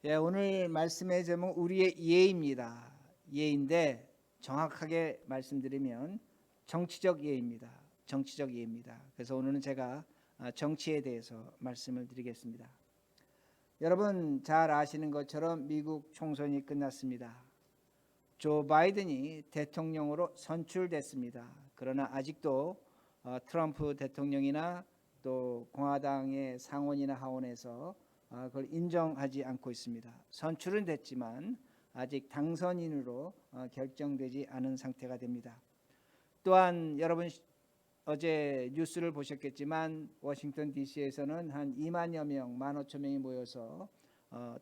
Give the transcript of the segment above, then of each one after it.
오늘 말씀의 제목 우리의 예입니다. 예인데 정확하게 말씀드리면 정치적 예입니다. 정치적 예입니다. 그래서 오늘은 제가 정치에 대해서 말씀을 드리겠습니다. 여러분 잘 아시는 것처럼 미국 총선이 끝났습니다. 조 바이든이 대통령으로 선출됐습니다. 그러나 아직도 트럼프 대통령이나 또 공화당의 상원이나 하원에서 그걸 인정하지 않고 있습니다. 선출은 됐지만 아직 당선인으로 결정되지 않은 상태가 됩니다. 또한 여러분 어제 뉴스를 보셨겠지만 워싱턴 DC에서는 한 2만여 명, 15,000명이 모여서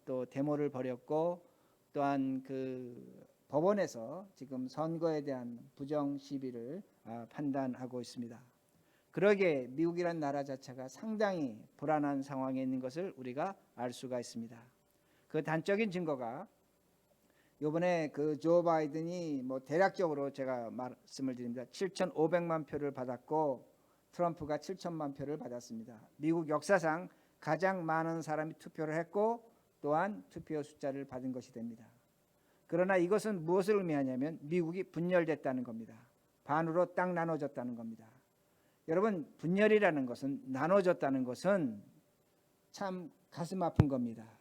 또 데모를 벌였고, 또한 그 법원에서 지금 선거에 대한 부정 시비를 판단하고 있습니다. 그러기에 미국이란 나라 자체가 상당히 불안한 상황에 있는 것을 우리가 알 수가 있습니다. 그 단적인 증거가 이번에 그 조 바이든이 대략적으로 제가 말씀을 드립니다. 7,500만 표를 받았고 트럼프가 7천만 표를 받았습니다. 미국 역사상 가장 많은 사람이 투표를 했고 또한 투표 숫자를 받은 것이 됩니다. 그러나 이것은 무엇을 의미하냐면 미국이 분열됐다는 겁니다. 반으로 딱 나눠졌다는 겁니다. 여러분 분열이라는 것은, 나눠졌다는 것은 참 가슴 아픈 겁니다.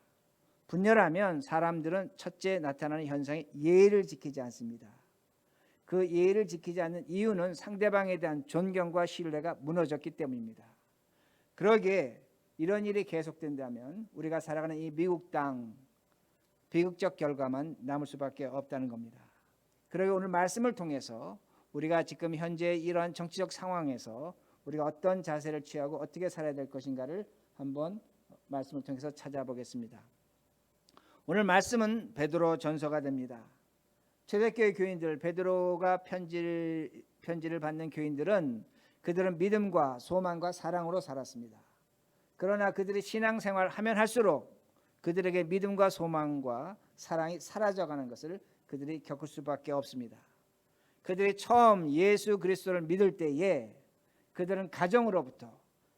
분열하면 사람들은 첫째 나타나는 현상이 예의를 지키지 않습니다. 그 예의를 지키지 않는 이유는 상대방에 대한 존경과 신뢰가 무너졌기 때문입니다. 그러기에 이런 일이 계속된다면 우리가 살아가는 이 미국 땅, 비극적 결과만 남을 수밖에 없다는 겁니다. 그러기 오늘 말씀을 통해서 우리가 지금 현재 이러한 정치적 상황에서 우리가 어떤 자세를 취하고 어떻게 살아야 될 것인가를 한번 말씀을 통해서 찾아보겠습니다. 오늘 말씀은 베드로 전서가 됩니다. 초대교회 교인들, 베드로가 편지를 받는 교인들은 그들은 믿음과 소망과 사랑으로 살았습니다. 그러나 그들이 신앙생활 하면 할수록 그들에게 믿음과 소망과 사랑이 사라져가는 것을 그들이 겪을 수밖에 없습니다. 그들이 처음 예수 그리스도를 믿을 때에 그들은 가정으로부터,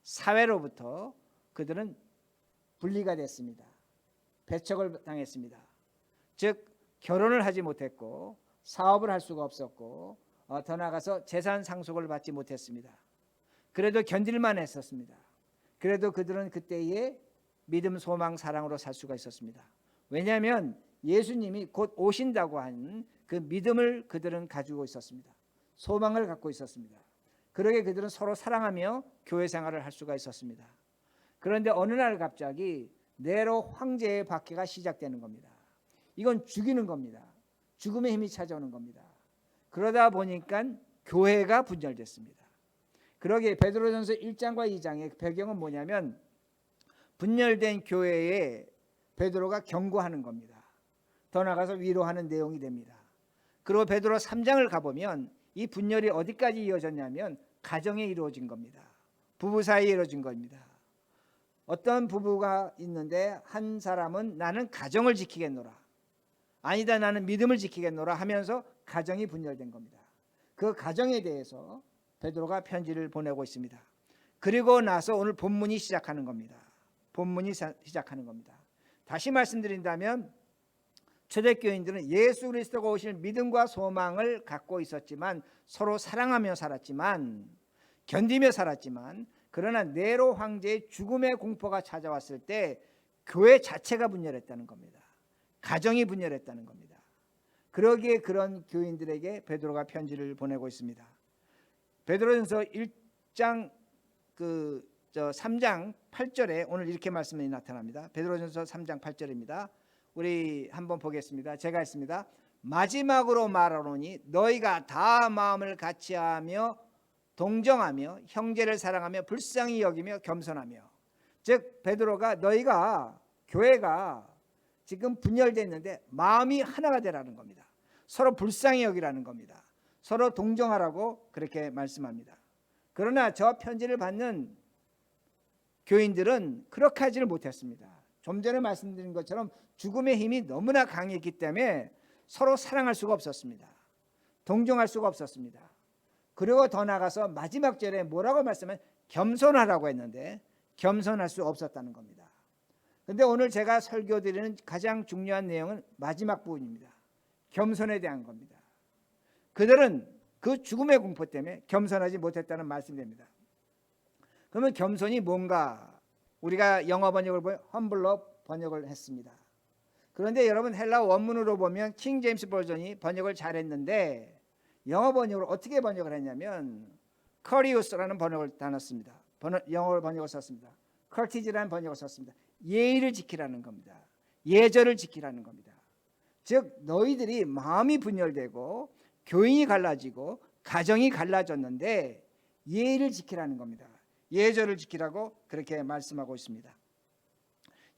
사회로부터 그들은 분리가 됐습니다. 배척을 당했습니다. 즉 결혼을 하지 못했고 사업을 할 수가 없었고 더 나아가서 재산 상속을 받지 못했습니다. 그래도 견딜만 했었습니다. 그래도 그들은 그때에 믿음, 소망, 사랑으로 살 수가 있었습니다. 왜냐하면 예수님이 곧 오신다고 하는 그 믿음을 그들은 가지고 있었습니다. 소망을 갖고 있었습니다. 그러게 그들은 서로 사랑하며 교회 생활을 할 수가 있었습니다. 그런데 어느 날 갑자기 네로 황제의 박해가 시작되는 겁니다. 이건 죽이는 겁니다. 죽음의 힘이 찾아오는 겁니다. 그러다 보니까 교회가 분열됐습니다. 그러기에 베드로전서 1장과 2장의 배경은 뭐냐면 분열된 교회에 베드로가 경고하는 겁니다. 더 나아가서 위로하는 내용이 됩니다. 그리고 베드로 3장을 가보면 이 분열이 어디까지 이어졌냐면 가정에 이루어진 겁니다. 부부 사이에 이루어진 겁니다. 어떤 부부가 있는데 한 사람은 나는 가정을 지키겠노라, 아니다 나는 믿음을 지키겠노라 하면서 가정이 분열된 겁니다. 그 가정에 대해서 베드로가 편지를 보내고 있습니다. 그리고 나서 오늘 본문이 시작하는 겁니다. 본문이 시작하는 겁니다. 다시 말씀드린다면 초대교인들은 예수 그리스도가 오실 믿음과 소망을 갖고 있었지만, 서로 사랑하며 살았지만, 견디며 살았지만, 그러나 네로 황제의 죽음의 공포가 찾아왔을 때 교회 자체가 분열했다는 겁니다. 가정이 분열했다는 겁니다. 그러기에 그런 교인들에게 베드로가 편지를 보내고 있습니다. 베드로전서 1장 3장 8절에 오늘 이렇게 말씀이 나타납니다. 베드로전서 3장 8절입니다. 우리 한번 보겠습니다. 제가 했습니다. 마지막으로 말하노니 너희가 다 마음을 같이하며 동정하며 형제를 사랑하며 불쌍히 여기며 겸손하며, 즉 베드로가 너희가 교회가 지금 분열됐는데 마음이 하나가 되라는 겁니다. 서로 불쌍히 여기라는 겁니다. 서로 동정하라고 그렇게 말씀합니다. 그러나 저 편지를 받는 교인들은 그렇게 하지를 못했습니다. 좀 전에 말씀드린 것처럼 죽음의 힘이 너무나 강했기 때문에 서로 사랑할 수가 없었습니다. 동정할 수가 없었습니다. 그리고 더 나아가서 마지막 절에 뭐라고 말씀하면 겸손하라고 했는데 겸손할 수 없었다는 겁니다. 그런데 오늘 제가 설교드리는 가장 중요한 내용은 마지막 부분입니다. 겸손에 대한 겁니다. 그들은 그 죽음의 공포 때문에 겸손하지 못했다는 말씀입니다. 그러면 겸손이 뭔가? 우리가 영어 번역을 보면 험블로 번역을 했습니다. 그런데 여러분 헬라 원문으로 보면 킹 제임스 버전이 번역을 잘했는데 영어 번역을 어떻게 번역을 했냐면 커리우스라는 번역을 단었습니다. 영어 번역을 썼습니다. 커티지라는 번역을 썼습니다. 예의를 지키라는 겁니다. 예절을 지키라는 겁니다. 즉 너희들이 마음이 분열되고 교인이 갈라지고 가정이 갈라졌는데 예의를 지키라는 겁니다. 예절을 지키라고 그렇게 말씀하고 있습니다.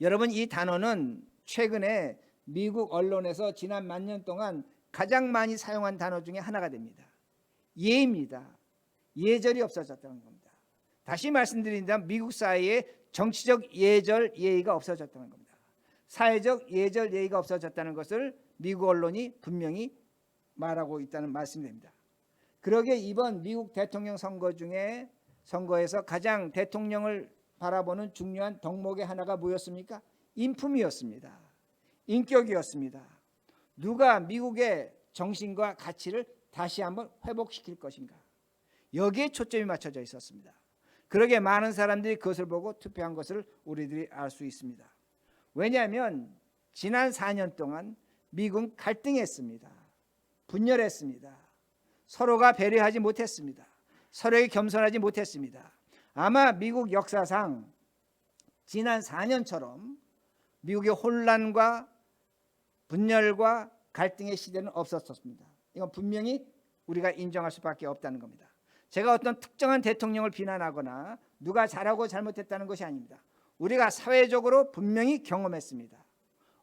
여러분 이 단어는 최근에 미국 언론에서 지난 만 년 동안 가장 많이 사용한 단어 중에 하나가 됩니다. 예의입니다. 예절이 없어졌다는 겁니다. 다시 말씀드린다면 미국 사회에 정치적 예절 예의가 없어졌다는 겁니다. 사회적 예절 예의가 없어졌다는 것을 미국 언론이 분명히 말하고 있다는 말씀입니다. 그러게 이번 미국 대통령 선거에서 가장 대통령을 바라보는 중요한 덕목의 하나가 뭐였습니까? 인품이었습니다. 인격이었습니다. 누가 미국의 정신과 가치를 다시 한번 회복시킬 것인가? 여기에 초점이 맞춰져 있었습니다. 그러게 많은 사람들이 그것을 보고 투표한 것을 우리들이 알 수 있습니다. 왜냐하면 지난 4년 동안 미국은 갈등했습니다. 분열했습니다. 서로가 배려하지 못했습니다. 서로에게 겸손하지 못했습니다. 아마 미국 역사상 지난 4년처럼 미국의 혼란과 분열과 갈등의 시대는 없었습니다. 이건 분명히 우리가 인정할 수밖에 없다는 겁니다. 제가 어떤 특정한 대통령을 비난하거나 누가 잘하고 잘못했다는 것이 아닙니다. 우리가 사회적으로 분명히 경험했습니다.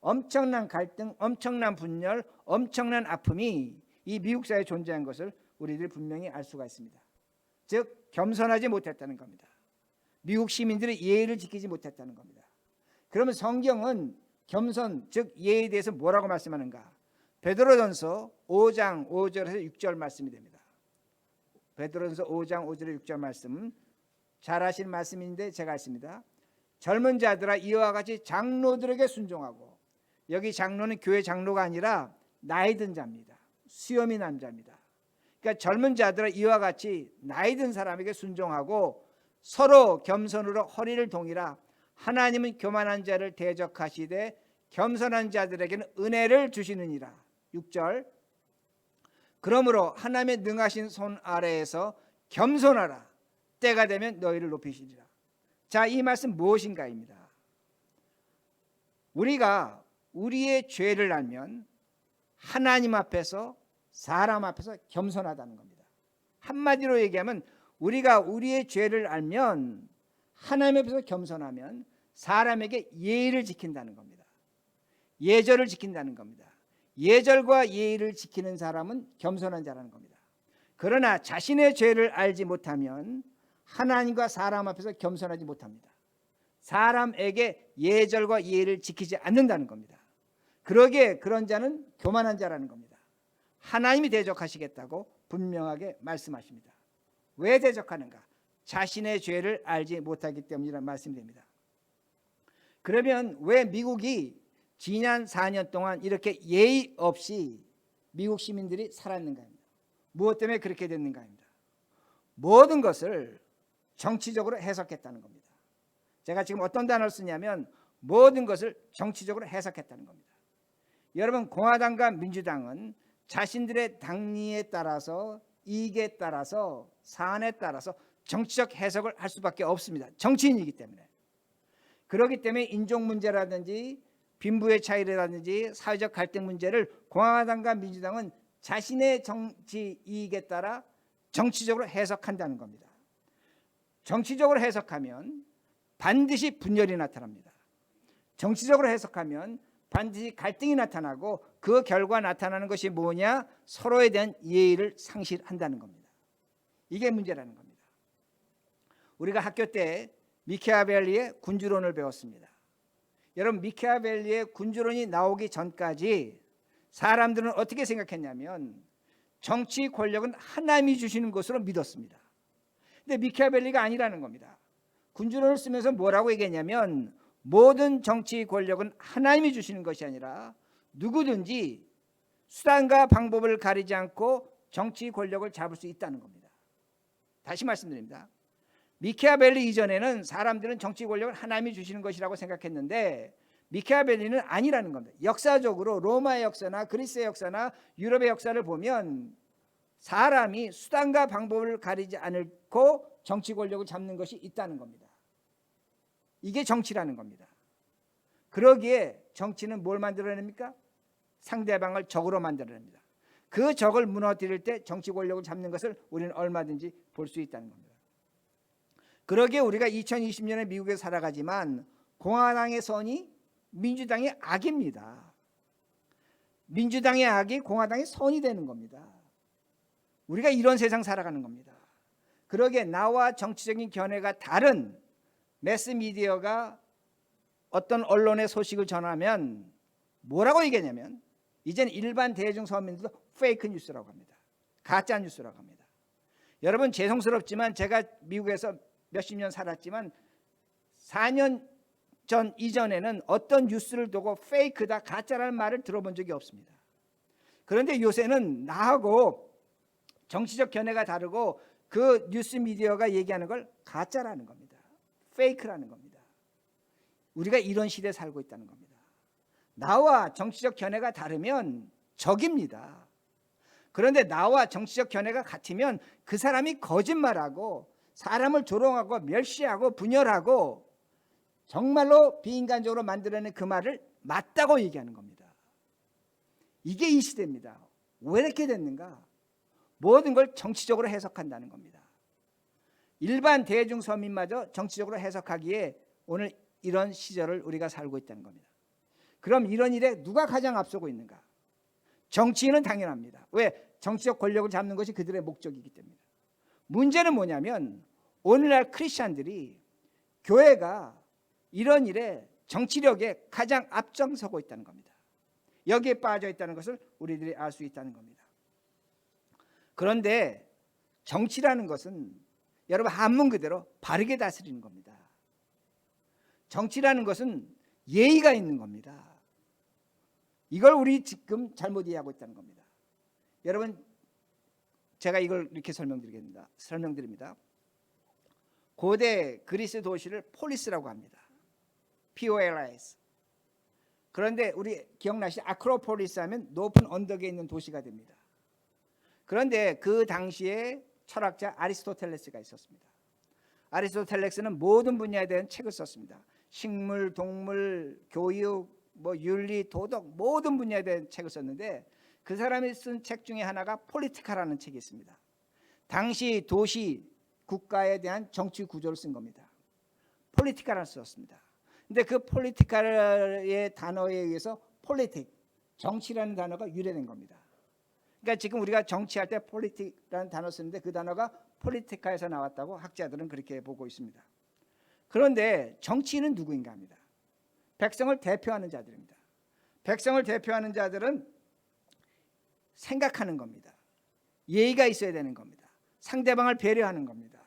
엄청난 갈등, 엄청난 분열, 엄청난 아픔이 이 미국 사회에 존재한 것을 우리들이 분명히 알 수가 있습니다. 즉 겸손하지 못했다는 겁니다. 미국 시민들이 예의를 지키지 못했다는 겁니다. 그러면 성경은 겸손, 즉 예의에 대해서 뭐라고 말씀하는가? 베드로전서 5장 5절에서 6절 말씀이 됩니다. 베드로전서 5장 5절에서 6절 말씀 잘 아시는 말씀인데 제가 했습니다. 젊은 자들아 이와 같이 장로들에게 순종하고, 여기 장로는 교회 장로가 아니라 나이 든 자입니다. 수염이 난 자입니다. 그러니까 젊은 자들아 이와 같이 나이 든 사람에게 순종하고 서로 겸손으로 허리를 동이라. 하나님은 교만한 자를 대적하시되 겸손한 자들에게는 은혜를 주시느니라. 6절 그러므로 하나님의 능하신 손 아래에서 겸손하라. 때가 되면 너희를 높이시리라. 자, 이 말씀 무엇인가입니다. 우리가 우리의 죄를 알면 하나님 앞에서 사람 앞에서 겸손하다는 겁니다. 한마디로 얘기하면 우리가 우리의 죄를 알면 하나님 앞에서 겸손하면 사람에게 예의를 지킨다는 겁니다. 예절을 지킨다는 겁니다. 예절과 예의를 지키는 사람은 겸손한 자라는 겁니다. 그러나 자신의 죄를 알지 못하면 하나님과 사람 앞에서 겸손하지 못합니다. 사람에게 예절과 예의를 지키지 않는다는 겁니다. 그러기에 그런 자는 교만한 자라는 겁니다. 하나님이 대적하시겠다고 분명하게 말씀하십니다. 왜 대적하는가? 자신의 죄를 알지 못하기 때문이라는 말씀입니다. 그러면 왜 미국이 지난 4년 동안 이렇게 예의 없이 미국 시민들이 살았는가입니다. 무엇 때문에 그렇게 됐는가입니다. 모든 것을 정치적으로 해석했다는 겁니다. 제가 지금 어떤 단어를 쓰냐면 모든 것을 정치적으로 해석했다는 겁니다. 여러분 공화당과 민주당은 자신들의 당리에 따라서 이익에 따라서 사안에 따라서 정치적 해석을 할 수밖에 없습니다. 정치인이기 때문에. 그렇기 때문에 인종 문제라든지 빈부의 차이라든지 사회적 갈등 문제를 공화당과 민주당은 자신의 정치 이익에 따라 정치적으로 해석한다는 겁니다. 정치적으로 해석하면 반드시 분열이 나타납니다. 정치적으로 해석하면 반드시 갈등이 나타나고 그 결과 나타나는 것이 뭐냐? 서로에 대한 예의를 상실한다는 겁니다. 이게 문제라는 겁니다. 우리가 학교 때 미키아벨리의 군주론을 배웠습니다. 여러분 미키아벨리의 군주론이 나오기 전까지 사람들은 어떻게 생각했냐면 정치 권력은 하나님이 주시는 것으로 믿었습니다. 근데 미키아벨리가 아니라는 겁니다. 군주론을 쓰면서 뭐라고 얘기했냐면 모든 정치 권력은 하나님이 주시는 것이 아니라 누구든지 수단과 방법을 가리지 않고 정치 권력을 잡을 수 있다는 겁니다. 다시 말씀드립니다. 미케아벨리 이전에는 사람들은 정치 권력을 하나님이 주시는 것이라고 생각했는데 미케아벨리는 아니라는 겁니다. 역사적으로 로마의 역사나 그리스의 역사나 유럽의 역사를 보면 사람이 수단과 방법을 가리지 않고 정치 권력을 잡는 것이 있다는 겁니다. 이게 정치라는 겁니다. 그러기에 정치는 뭘 만들어냅니까? 상대방을 적으로 만들어냅니다. 그 적을 무너뜨릴 때 정치 권력을 잡는 것을 우리는 얼마든지 볼 수 있다는 겁니다. 그러기에 우리가 2020년에 미국에 살아가지만 공화당의 선이 민주당의 악입니다. 민주당의 악이 공화당의 선이 되는 겁니다. 우리가 이런 세상 살아가는 겁니다. 그러기에 나와 정치적인 견해가 다른 매스미디어가 어떤 언론의 소식을 전하면 뭐라고 얘기하냐면 이제는 일반 대중 서민들도 페이크 뉴스라고 합니다. 가짜 뉴스라고 합니다. 여러분 죄송스럽지만 제가 미국에서 몇십 년 살았지만 4년 전 이전에는 어떤 뉴스를 두고 페이크다 가짜라는 말을 들어본 적이 없습니다. 그런데 요새는 나하고 정치적 견해가 다르고 그 뉴스 미디어가 얘기하는 걸 가짜라는 겁니다. 페이크라는 겁니다. 우리가 이런 시대에 살고 있다는 겁니다. 나와 정치적 견해가 다르면 적입니다. 그런데 나와 정치적 견해가 같으면 그 사람이 거짓말하고 사람을 조롱하고 멸시하고 분열하고 정말로 비인간적으로 만들어낸 그 말을 맞다고 얘기하는 겁니다. 이게 이 시대입니다. 왜 이렇게 됐는가? 모든 걸 정치적으로 해석한다는 겁니다. 일반 대중 서민마저 정치적으로 해석하기에 오늘 이런 시절을 우리가 살고 있다는 겁니다. 그럼 이런 일에 누가 가장 앞서고 있는가? 정치인은 당연합니다. 왜? 정치적 권력을 잡는 것이 그들의 목적이기 때문에. 문제는 뭐냐면 오늘날 크리스찬들이 교회가 이런 일에 정치력에 가장 앞장서고 있다는 겁니다. 여기에 빠져 있다는 것을 우리들이 알 수 있다는 겁니다. 그런데 정치라는 것은 여러분 한문 그대로 바르게 다스리는 겁니다. 정치라는 것은 예의가 있는 겁니다. 이걸 우리 지금 잘못 이해하고 있다는 겁니다. 여러분 제가 이걸 이렇게 설명드립니다. 고대 그리스 도시를 폴리스라고 합니다. POLIS. 그런데 우리 기억나시죠? 아크로폴리스 하면 높은 언덕에 있는 도시가 됩니다. 그런데 그 당시에 철학자 아리스토텔레스가 있었습니다. 아리스토텔레스는 모든 분야에 대한 책을 썼습니다. 식물, 동물, 교육, 윤리, 도덕 모든 분야에 대한 책을 썼는데 그 사람이 쓴 책 중에 하나가 폴리티카라는 책이 있습니다. 당시 도시, 국가에 대한 정치 구조를 쓴 겁니다. 폴리티카를 썼습니다. 근데 그 폴리티카의 단어에 의해서 폴리틱, 정치라는 단어가 유래된 겁니다. 그러니까 지금 우리가 정치할 때 폴리틱이라는 단어 쓰는데 그 단어가 폴리티카에서 나왔다고 학자들은 그렇게 보고 있습니다. 그런데 정치인은 누구인가 합니다. 백성을 대표하는 자들입니다. 백성을 대표하는 자들은 생각하는 겁니다. 예의가 있어야 되는 겁니다. 상대방을 배려하는 겁니다.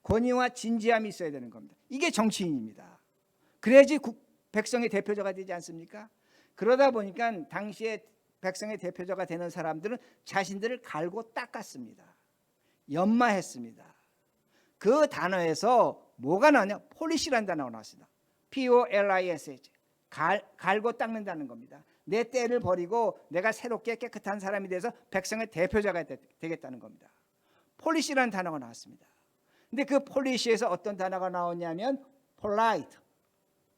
권위와 진지함이 있어야 되는 겁니다. 이게 정치인입니다. 그래야지 백성의 대표자가 되지 않습니까? 그러다 보니까 당시에 백성의 대표자가 되는 사람들은 자신들을 갈고 닦았습니다. 연마했습니다. 그 단어에서 뭐가 나오냐? 폴리시라는 단어가 나왔습니다. POLISH. 갈고 닦는다는 겁니다. 내 때를 버리고 내가 새롭게 깨끗한 사람이 돼서 백성의 대표자가 되겠다는 겁니다. 폴리시라는 단어가 나왔습니다. 근데 그 폴리시에서 어떤 단어가 나오냐면 polite,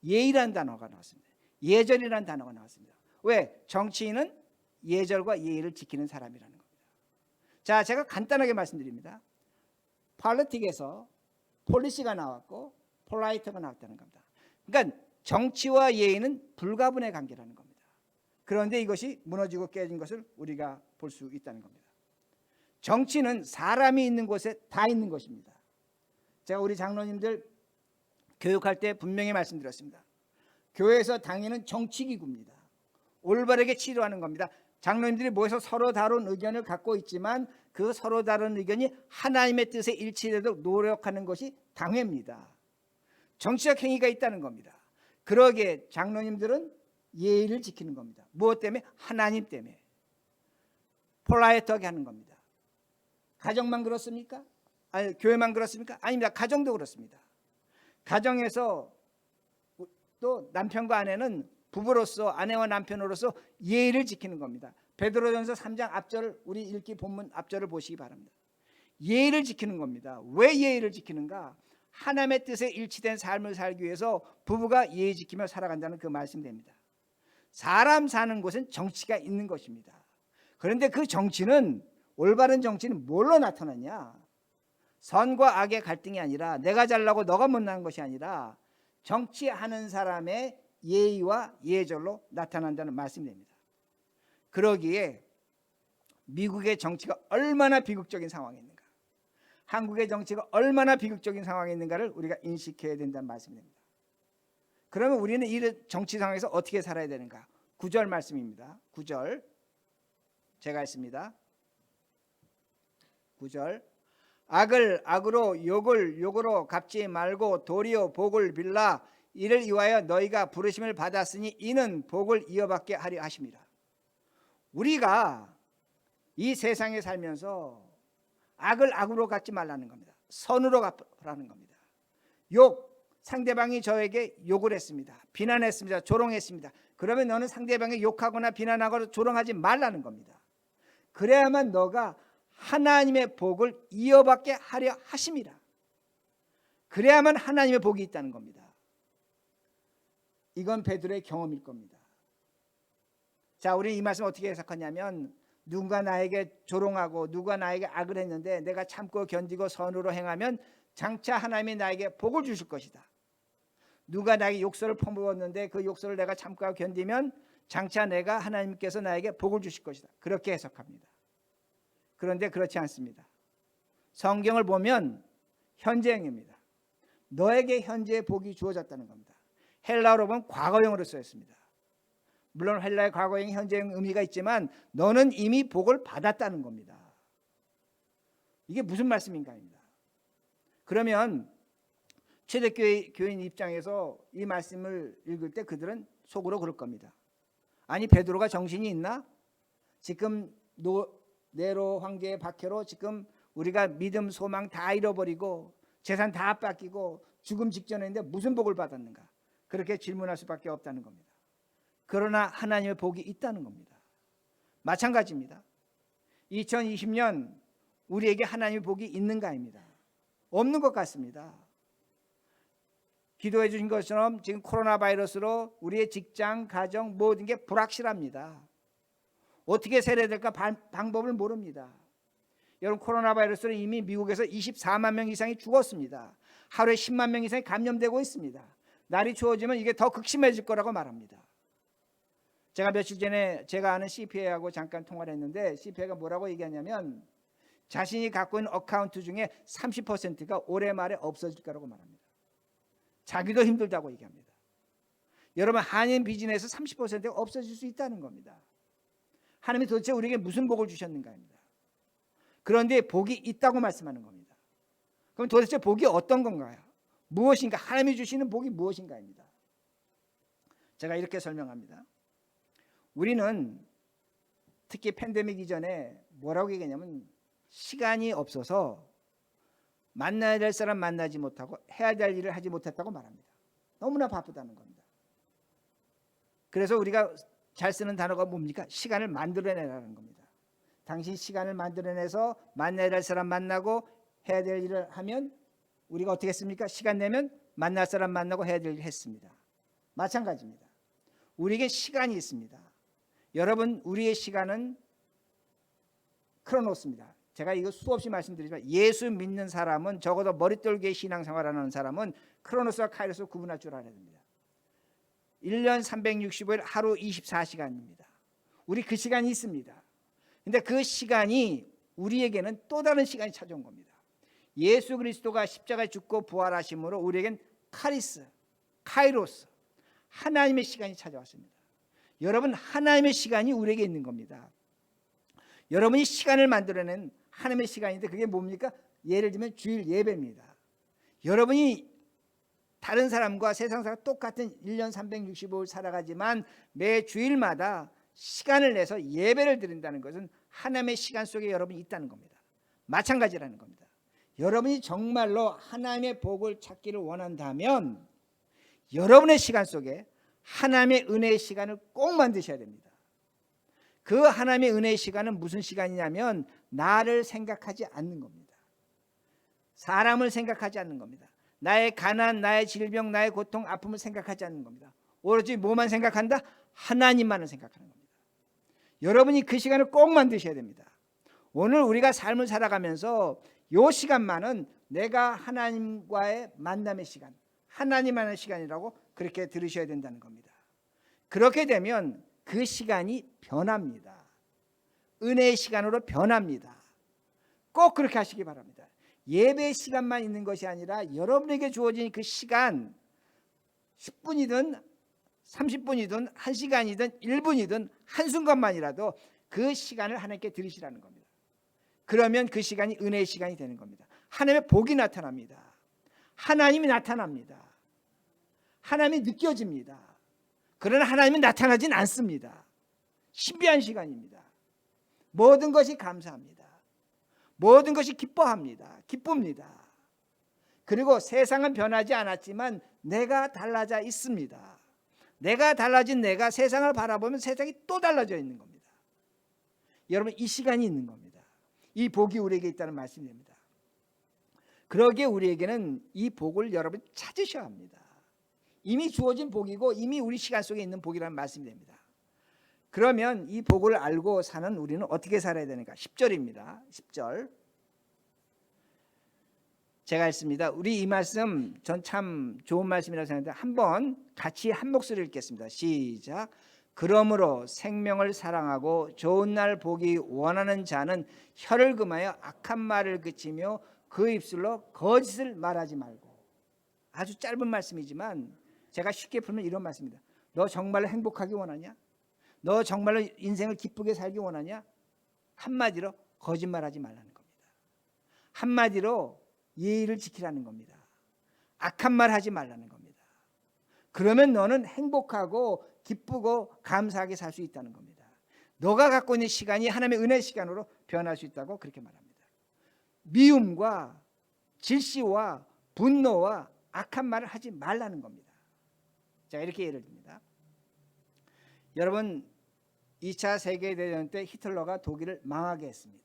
예의라는 단어가 나왔습니다. 예절이라는 단어가 나왔습니다. 왜? 정치인은 예절과 예의를 지키는 사람이라는 겁니다. 자, 제가 간단하게 말씀드립니다. 폴리틱에서 폴리시가 나왔고 폴라이트가 나왔다는 겁니다. 그러니까 정치와 예의는 불가분의 관계라는 겁니다. 그런데 이것이 무너지고 깨진 것을 우리가 볼 수 있다는 겁니다. 정치는 사람이 있는 곳에 다 있는 것입니다. 제가 우리 장로님들 교육할 때 분명히 말씀드렸습니다. 교회에서 당연은 정치기구입니다. 올바르게 치료하는 겁니다. 장로님들이 모여서 서로 다른 의견을 갖고 있지만 그 서로 다른 의견이 하나님의 뜻에 일치되도록 노력하는 것이 당회입니다. 정치적 행위가 있다는 겁니다. 그러기에 장로님들은 예의를 지키는 겁니다. 무엇 때문에? 하나님 때문에. 폴라이트하게 하는 겁니다. 가정만 그렇습니까? 아니, 교회만 그렇습니까? 아닙니다. 가정도 그렇습니다. 가정에서 또 남편과 아내는 부부로서, 아내와 남편으로서 예의를 지키는 겁니다. 베드로전서 3장 앞절을, 우리 읽기 본문 앞절을 보시기 바랍니다. 예의를 지키는 겁니다. 왜 예의를 지키는가? 하나님의 뜻에 일치된 삶을 살기 위해서 부부가 예의 지키며 살아간다는 그 말씀입니다. 사람 사는 곳은 정치가 있는 것입니다. 그런데 그 정치는, 올바른 정치는 뭘로 나타나냐? 선과 악의 갈등이 아니라, 내가 잘나고 너가 못난 것이 아니라 정치하는 사람의 예의와 예절로 나타난다는 말씀입니다. 그러기에 미국의 정치가 얼마나 비극적인 상황에 있는가, 한국의 정치가 얼마나 비극적인 상황에 있는가를 우리가 인식해야 된다는 말씀입니다. 그러면 우리는 이 정치 상황에서 어떻게 살아야 되는가? 9절 말씀입니다. 9절 제가 했습니다. 9절, 악을 악으로 욕을 욕으로 갚지 말고 도리어 복을 빌라. 이를 위하여 너희가 부르심을 받았으니 이는 복을 이어받게 하려 하심이라. 우리가 이 세상에 살면서 악을 악으로 갚지 말라는 겁니다. 선으로 갚으라는 겁니다. 욕, 상대방이 저에게 욕을 했습니다. 비난했습니다. 조롱했습니다. 그러면 너는 상대방이 욕하거나 비난하거나 조롱하지 말라는 겁니다. 그래야만 너가 하나님의 복을 이어받게 하려 하심이라. 그래야만 하나님의 복이 있다는 겁니다. 이건 베드로의 경험일 겁니다. 자, 우리 이 말씀 어떻게 해석하냐면, 누군가 나에게 조롱하고 누가 나에게 악을 했는데 내가 참고 견디고 선으로 행하면 장차 하나님이 나에게 복을 주실 것이다. 누가 나에게 욕설을 퍼부었는데 그 욕설을 내가 참고 견디면 장차 내가 하나님께서 나에게 복을 주실 것이다. 그렇게 해석합니다. 그런데 그렇지 않습니다. 성경을 보면 현재형입니다. 너에게 현재의 복이 주어졌다는 겁니다. 헬라어로 보면 과거형으로 쓰였습니다. 물론 헬라의 과거형, 현재형 의미가 있지만 너는 이미 복을 받았다는 겁니다. 이게 무슨 말씀인가입니다. 그러면 초대교인 입장에서 이 말씀을 읽을 때 그들은 속으로 그럴 겁니다. 아니, 베드로가 정신이 있나? 지금 네로 황제의 박해로 지금 우리가 믿음, 소망 다 잃어버리고 재산 다 뺏기고 죽음 직전인데 무슨 복을 받았는가? 그렇게 질문할 수밖에 없다는 겁니다. 그러나 하나님의 복이 있다는 겁니다. 마찬가지입니다. 2020년 우리에게 하나님의 복이 있는가입니다. 없는 것 같습니다. 기도해 주신 것처럼 지금 코로나 바이러스로 우리의 직장, 가정 모든 게 불확실합니다. 어떻게 살아야 될까 방법을 모릅니다. 여러분, 코로나 바이러스로 이미 미국에서 24만 명 이상이 죽었습니다. 하루에 10만 명 이상이 감염되고 있습니다. 날이 추워지면 이게 더 극심해질 거라고 말합니다. 제가 며칠 전에 제가 아는 CPA하고 잠깐 통화를 했는데 CPA가 뭐라고 얘기하냐면 자신이 갖고 있는 어카운트 중에 30%가 올해 말에 없어질 거라고 말합니다. 자기도 힘들다고 얘기합니다. 여러분, 한인 비즈니스 30%가 없어질 수 있다는 겁니다. 하나님이 도대체 우리에게 무슨 복을 주셨는가입니다. 그런데 복이 있다고 말씀하는 겁니다. 그럼 도대체 복이 어떤 건가요? 무엇인가? 하나님이 주시는 복이 무엇인가입니다. 제가 이렇게 설명합니다. 우리는 특히 팬데믹 이전에 뭐라고 얘기하냐면 시간이 없어서 만나야 될 사람 만나지 못하고 해야 될 일을 하지 못했다고 말합니다. 너무나 바쁘다는 겁니다. 그래서 우리가 잘 쓰는 단어가 뭡니까? 시간을 만들어내라는 겁니다. 당신 시간을 만들어내서 만나야 될 사람 만나고 해야 될 일을 하면 우리가 어떻게 했습니까? 시간 내면 만날 사람 만나고 해야 될 일을 했습니다. 마찬가지입니다. 우리에게 시간이 있습니다. 여러분, 우리의 시간은 크로노스입니다. 제가 이거 수없이 말씀드리지만 예수 믿는 사람은, 적어도 머릿돌기의 신앙생활하는 사람은 크로노스와 카이로스 구분할 줄 알아야 됩니다. 1년 365일 하루 24시간입니다. 우리 그 시간이 있습니다. 근데 그 시간이 우리에게는 또 다른 시간이 찾아온 겁니다. 예수 그리스도가 십자가에 죽고 부활하심으로 우리에겐 카이로스, 하나님의 시간이 찾아왔습니다. 여러분, 하나님의 시간이 우리에게 있는 겁니다. 여러분이 시간을 만들어낸 하나님의 시간인데 그게 뭡니까? 예를 들면 주일 예배입니다. 여러분이 다른 사람과 세상 사람 똑같은 1년 365일 살아가지만 매 주일마다 시간을 내서 예배를 드린다는 것은 하나님의 시간 속에 여러분이 있다는 겁니다. 마찬가지라는 겁니다. 여러분이 정말로 하나님의 복을 찾기를 원한다면 여러분의 시간 속에 하나님의 은혜의 시간을 꼭 만드셔야 됩니다. 그 하나님의 은혜의 시간은 무슨 시간이냐면 나를 생각하지 않는 겁니다. 사람을 생각하지 않는 겁니다. 나의 가난, 나의 질병, 나의 고통, 아픔을 생각하지 않는 겁니다. 오로지 뭐만 생각한다? 하나님만을 생각하는 겁니다. 여러분이 그 시간을 꼭 만드셔야 됩니다. 오늘 우리가 삶을 살아가면서 이 시간만은 내가 하나님과의 만남의 시간, 하나님만의 시간이라고 그렇게 들으셔야 된다는 겁니다. 그렇게 되면 그 시간이 변합니다. 은혜의 시간으로 변합니다. 꼭 그렇게 하시기 바랍니다. 예배 시간만 있는 것이 아니라 여러분에게 주어진 그 시간 10분이든 30분이든 1시간이든 1분이든 한순간만이라도 그 시간을 하나님께 드리시라는 겁니다. 그러면 그 시간이 은혜의 시간이 되는 겁니다. 하나님의 복이 나타납니다. 하나님이 나타납니다. 하나님이 느껴집니다. 그러나 하나님은 나타나진 않습니다. 신비한 시간입니다. 모든 것이 감사합니다. 모든 것이 기뻐합니다. 기쁩니다. 그리고 세상은 변하지 않았지만 내가 달라져 있습니다. 내가 달라진 내가 세상을 바라보면 세상이 또 달라져 있는 겁니다. 여러분 이 시간이 있는 겁니다. 이 복이 우리에게 있다는 말씀입니다. 그러기에 우리에게는 이 복을 여러분 찾으셔야 합니다. 이미 주어진 복이고 이미 우리 시간 속에 있는 복이라는 말씀이 됩니다. 그러면 이 복을 알고 사는 우리는 어떻게 살아야 되는가? 10절입니다. 10절 제가 했습니다. 우리 이 말씀 전 참 좋은 말씀이라고 생각하는데 한번 같이 한 목소리를 읽겠습니다. 시작. 그러므로 생명을 사랑하고 좋은 날 보기 원하는 자는 혀를 금하여 악한 말을 그치며 그 입술로 거짓을 말하지 말고. 아주 짧은 말씀이지만 제가 쉽게 풀면 이런 말씀입니다. 너 정말로 행복하기 원하냐? 너 정말로 인생을 기쁘게 살기 원하냐? 한마디로 거짓말하지 말라는 겁니다. 한마디로 예의를 지키라는 겁니다. 악한 말 하지 말라는 겁니다. 그러면 너는 행복하고 기쁘고 감사하게 살 수 있다는 겁니다. 너가 갖고 있는 시간이 하나님의 은혜의 시간으로 변할 수 있다고 그렇게 말합니다. 미움과 질시와 분노와 악한 말을 하지 말라는 겁니다. 제가 이렇게 예를 듭니다. 여러분 2차 세계대전 때 히틀러가 독일을 망하게 했습니다.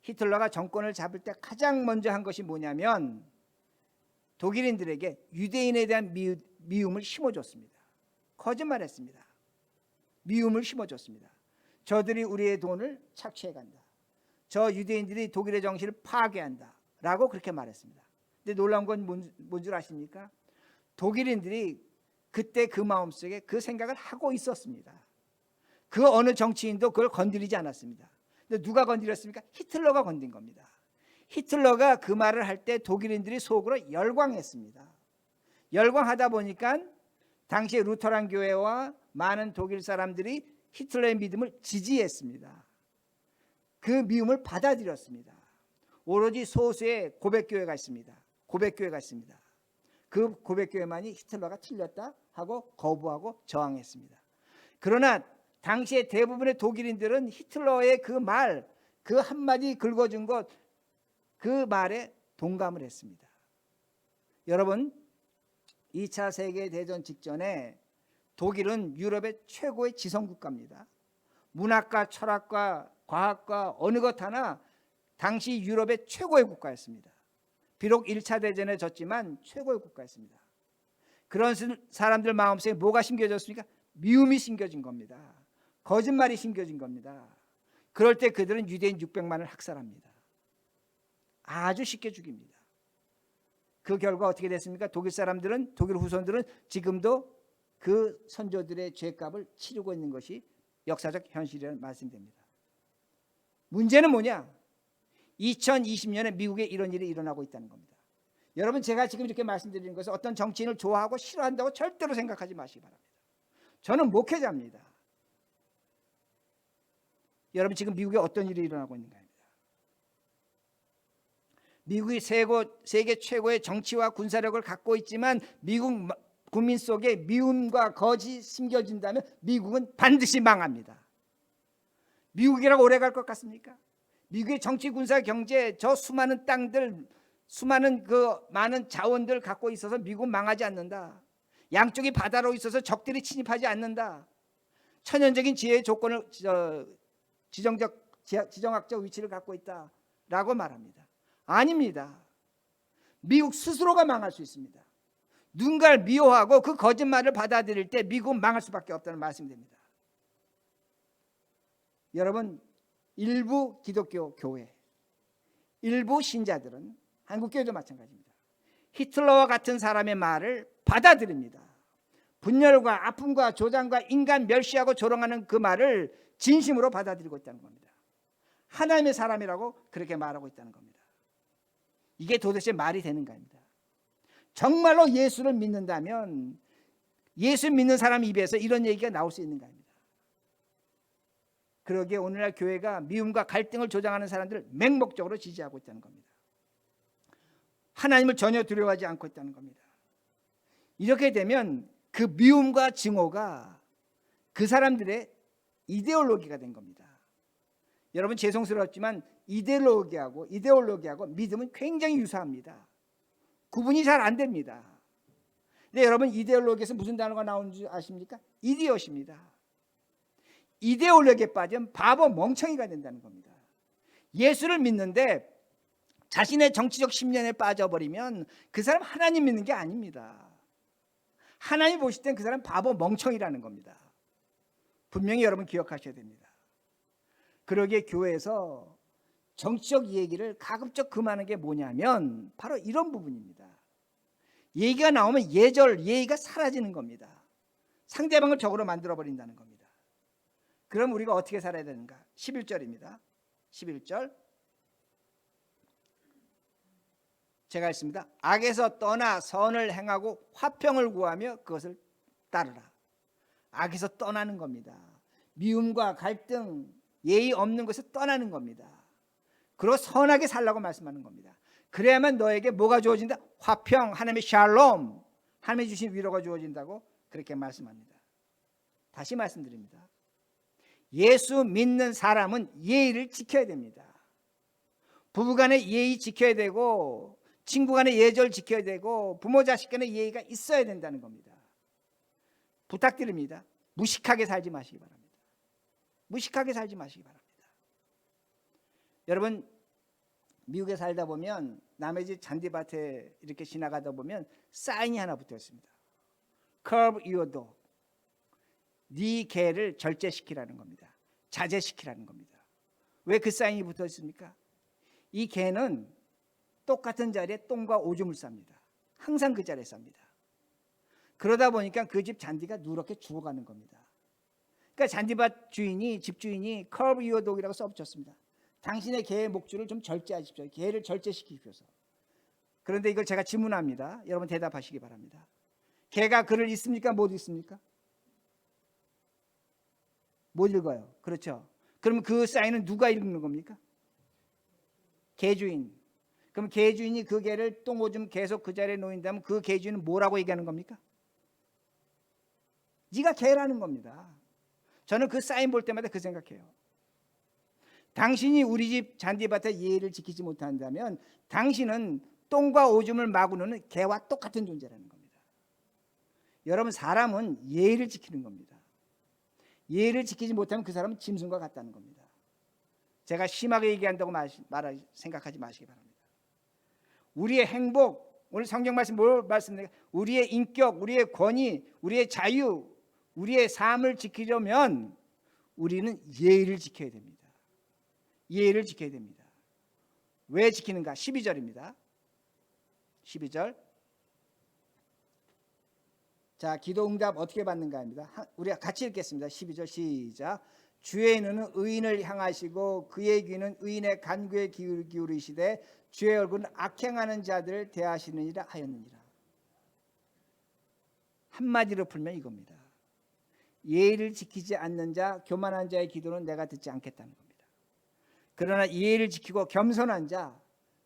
히틀러가 정권을 잡을 때 가장 먼저 한 것이 뭐냐면 독일인들에게 유대인에 대한 미움을 심어줬습니다. 거짓말했습니다. 미움을 심어줬습니다. 저들이 우리의 돈을 착취해간다. 저 유대인들이 독일의 정신을 파괴한다 라고 그렇게 말했습니다. 근데 놀라운 건 뭔 줄 아십니까? 독일인들이 그때 그 마음속에 그 생각을 하고 있었습니다. 그 어느 정치인도 그걸 건드리지 않았습니다. 근데 누가 건드렸습니까? 히틀러가 건든 겁니다. 히틀러가 그 말을 할 때 독일인들이 속으로 열광했습니다. 열광하다 보니까 당시에 루터란 교회와 많은 독일 사람들이 히틀러의 믿음을 지지했습니다. 그 미움을 받아들였습니다. 오로지 소수의 고백교회가 있습니다. 고백교회가 있습니다. 그 고백교회만이 히틀러가 틀렸다 하고 거부하고 저항했습니다. 그러나 당시에 대부분의 독일인들은 히틀러의 그 말, 그 한마디 긁어준 것, 그 말에 동감을 했습니다. 여러분 2차 세계대전 직전에 독일은 유럽의 최고의 지성국가입니다. 문학과 철학과 과학과 어느 것 하나 당시 유럽의 최고의 국가였습니다. 비록 1차 대전에 졌지만 최고의 국가였습니다. 그런 사람들 마음속에 뭐가 심겨졌습니까? 미움이 심겨진 겁니다. 거짓말이 심겨진 겁니다. 그럴 때 그들은 유대인 600만을 학살합니다. 아주 쉽게 죽입니다. 그 결과 어떻게 됐습니까? 독일 사람들은, 독일 후손들은 지금도 그 선조들의 죄값을 치르고 있는 것이 역사적 현실이라는 말씀됩니다. 문제는 뭐냐? 2020년에 미국에 이런 일이 일어나고 있다는 겁니다. 여러분 제가 지금 이렇게 말씀드리는 것은 어떤 정치인을 좋아하고 싫어한다고 절대로 생각하지 마시기 바랍니다. 저는 목회자입니다. 여러분 지금 미국에 어떤 일이 일어나고 있는가 합니다. 미국이 세계 최고의 정치와 군사력을 갖고 있지만 미국 국민 속에 미움과 거짓이 심겨진다면 미국은 반드시 망합니다. 미국이라고 오래 갈 것 같습니까? 미국의 정치, 군사, 경제, 저 수많은 땅들, 수많은 그 많은 자원들 갖고 있어서 미국은 망하지 않는다. 양쪽이 바다로 있어서 적들이 침입하지 않는다. 천연적인 지혜의 조건을 지정학적 위치를 갖고 있다라고 말합니다. 아닙니다. 미국 스스로가 망할 수 있습니다. 누군가를 미워하고 그 거짓말을 받아들일 때 미국은 망할 수밖에 없다는 말씀이 됩니다. 여러분, 일부 기독교 교회, 일부 신자들은 한국교회도 마찬가지입니다. 히틀러와 같은 사람의 말을 받아들입니다. 분열과 아픔과 조장과 인간 멸시하고 조롱하는 그 말을 진심으로 받아들이고 있다는 겁니다. 하나님의 사람이라고 그렇게 말하고 있다는 겁니다. 이게 도대체 말이 되는가입니다. 정말로 예수를 믿는다면 예수 믿는 사람 입에서 이런 얘기가 나올 수 있는가입니다. 그러기에 오늘날 교회가 미움과 갈등을 조장하는 사람들을 맹목적으로 지지하고 있다는 겁니다. 하나님을 전혀 두려워하지 않고 있다는 겁니다. 이렇게 되면 그 미움과 증오가 그 사람들의 이데올로기가 된 겁니다. 여러분, 죄송스럽지만 이데올로기하고 믿음은 굉장히 유사합니다. 구분이 잘 안 됩니다. 근데 여러분, 이데올로기에서 무슨 단어가 나오는 줄 아십니까? 이디엇입니다. 이데올로기에 빠지면 바보 멍청이가 된다는 겁니다. 예수를 믿는데 자신의 정치적 심년에 빠져버리면 그 사람 하나님 믿는 게 아닙니다. 하나님 보실 땐 그 사람 바보 멍청이라는 겁니다. 분명히 여러분 기억하셔야 됩니다. 그러기에 교회에서 정치적 얘기를 가급적 금하는 게 뭐냐면 바로 이런 부분입니다. 얘기가 나오면 예의가 사라지는 겁니다. 상대방을 적으로 만들어버린다는 겁니다. 그럼 우리가 어떻게 살아야 되는가? 11절입니다. 11절 제가 했습니다. 악에서 떠나 선을 행하고 화평을 구하며 그것을 따르라. 악에서 떠나는 겁니다. 미움과 갈등, 예의 없는 것에서 떠나는 겁니다. 그리고 선하게 살라고 말씀하는 겁니다. 그래야만 너에게 뭐가 주어진다? 화평, 하나님의 샬롬, 하나님이 주신 위로가 주어진다고 그렇게 말씀합니다. 다시 말씀드립니다. 예수 믿는 사람은 예의를 지켜야 됩니다. 부부간의 예의 지켜야 되고 친구간의 예절 지켜야 되고 부모 자식 간의 예의가 있어야 된다는 겁니다. 부탁드립니다. 무식하게 살지 마시기 바랍니다. 무식하게 살지 마시기 바랍니다. 여러분, 미국에 살다 보면 남의 집 잔디밭에 이렇게 지나가다 보면 사인이 하나 붙어 있습니다. Curb your dog. 네 개를 절제시키라는 겁니다. 자제시키라는 겁니다. 왜 그 사인이 붙어 있습니까? 이 개는 똑같은 자리에 똥과 오줌을 쌉니다. 항상 그 자리에 쌉니다. 그러다 보니까 그 집 잔디가 누렇게 죽어가는 겁니다. 그러니까 잔디밭 주인이, 집주인이 Curb your dog이라고 써붙였습니다. 당신의 개의 목줄을 좀 절제하십시오. 개를 절제시키십시오. 그런데 이걸 제가 질문합니다. 여러분 대답하시기 바랍니다. 개가 글을 읽습니까? 못 읽습니까? 못 읽어요. 그렇죠. 그러면 그 사인은 누가 읽는 겁니까? 개주인. 그럼 개주인이 그 개를 똥 오줌 계속 그 자리에 놓인다면 그 개주인은 뭐라고 얘기하는 겁니까? 네가 개라는 겁니다. 저는 그 사인 볼 때마다 그 생각해요. 당신이 우리 집 잔디밭의 예의를 지키지 못한다면 당신은 똥과 오줌을 마구 놓는 개와 똑같은 존재라는 겁니다. 여러분, 사람은 예의를 지키는 겁니다. 예의를 지키지 못하면 그 사람은 짐승과 같다는 겁니다. 제가 심하게 얘기한다고 생각하지 마시기 바랍니다. 우리의 행복, 오늘 성경 말씀 뭘 말씀드려요? 우리의 인격, 우리의 권위, 우리의 자유, 우리의 삶을 지키려면 우리는 예의를 지켜야 됩니다. 예의를 지켜야 됩니다. 왜 지키는가? 12절입니다. 12절. 자, 기도 응답 어떻게 받는가입니다. 우리가 같이 읽겠습니다. 12절 시작. 주의 눈은 의인을 향하시고 그의 귀는 의인의 간구에 기울이시되 주의 얼굴은 악행하는 자들을 대하시느니라 하였느니라. 한마디로 풀면 이겁니다. 예의를 지키지 않는 자, 교만한 자의 기도는 내가 듣지 않겠다는 겁니다. 그러나 예의를 지키고 겸손한 자,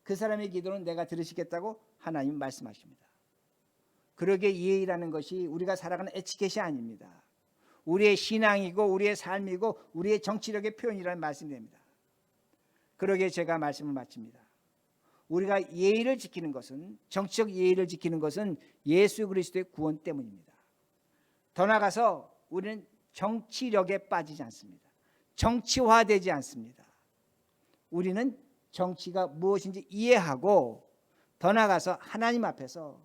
그 사람의 기도는 내가 들으시겠다고 하나님 말씀하십니다. 그러게 예의라는 것이 우리가 살아가는 에티켓이 아닙니다. 우리의 신앙이고 우리의 삶이고 우리의 정치력의 표현이라는 말씀이 됩니다. 그러게 제가 말씀을 마칩니다. 우리가 예의를 지키는 것은, 정치적 예의를 지키는 것은 예수 그리스도의 구원 때문입니다. 더 나아가서 우리는 정치력에 빠지지 않습니다. 정치화되지 않습니다. 우리는 정치가 무엇인지 이해하고 더 나아가서 하나님 앞에서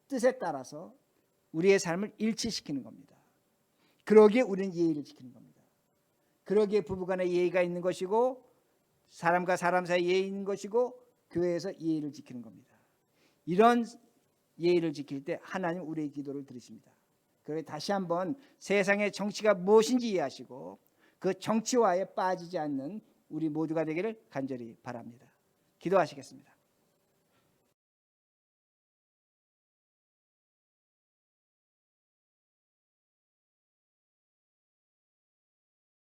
뜻에 따라서 우리의 삶을 일치시키는 겁니다. 그러기에 우리는 예의를 지키는 겁니다. 그러기에 부부간에 예의가 있는 것이고 사람과 사람 사이에 예의 있는 것이고 교회에서 예의를 지키는 겁니다. 이런 예의를 지킬 때 하나님 우리의 기도를 들으십니다. 그래서 다시 한번 세상의 정치가 무엇인지 이해하시고 그 정치화에 빠지지 않는 우리 모두가 되기를 간절히 바랍니다. 기도하시겠습니다.